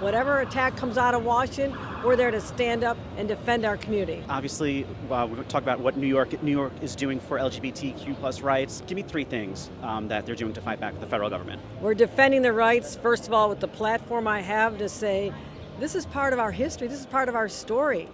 Whatever attack comes out of Washington, we're there to stand up and defend our community. Obviously, we talk about what New York is doing for LGBTQ plus rights. Give me three things that they're doing to fight back with the federal government. We're defending the rights, first of all, with the platform I have to say, this is part of our history, this is part of our story.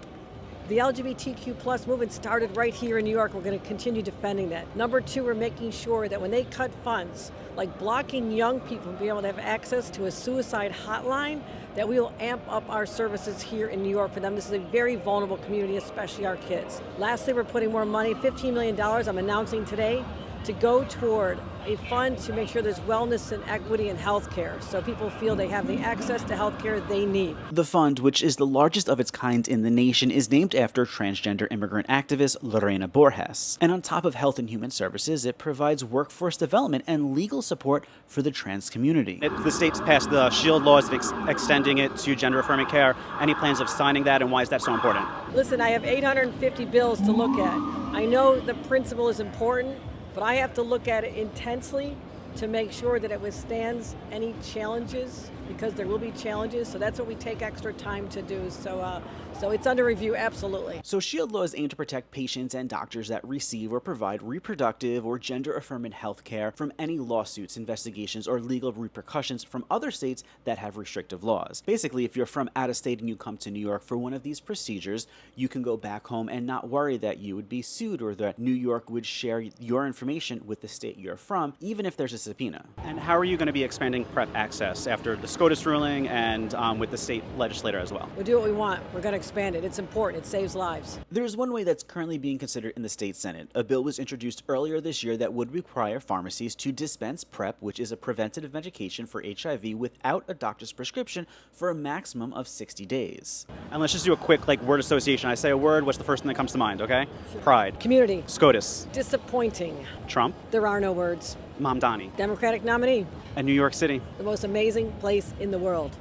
The LGBTQ plus movement started right here in New York. We're going to continue defending that. Number two, we're making sure that when they cut funds, like blocking young people from being able to have access to a suicide hotline, that we will amp up our services here in New York for them. This is a very vulnerable community, especially our kids. Lastly, we're putting more money, $15 million I'm announcing today, to go toward a fund to make sure there's wellness and equity in healthcare, so people feel they have the access to healthcare they need. The fund, which is the largest of its kind in the nation, is named after transgender immigrant activist Lorena Borges. And on top of health and human services, it provides workforce development and legal support for the trans community. The state's passed the SHIELD laws extending it to gender-affirming care. Any plans of signing that, and why is that so important? Listen, I have 850 bills to look at. I know the principle is important, but I have to look at it intensely to make sure that it withstands any challenges, because there will be challenges. So that's what we take extra time to do. So it's under review, absolutely. So SHIELD laws aim to protect patients and doctors that receive or provide reproductive or gender-affirming health care from any lawsuits, investigations, or legal repercussions from other states that have restrictive laws. Basically, if you're from out of state and you come to New York for one of these procedures, you can go back home and not worry that you would be sued or that New York would share your information with the state you're from, even if there's a subpoena. And how are you going to be expanding PrEP access after the SCOTUS ruling and with the state legislator as well? We'll do what we want. We're going to expand it. It's important. It saves lives. There's one way that's currently being considered in the state Senate. A bill was introduced earlier this year that would require pharmacies to dispense PrEP, which is a preventative medication for HIV, without a doctor's prescription for a maximum of 60 days. And let's just do a quick word association. I say a word, what's the first thing that comes to mind, okay? Pride. Community. SCOTUS. Disappointing. Trump. There are no words. Mamdani. Democratic nominee. And New York City. The most amazing place in the world.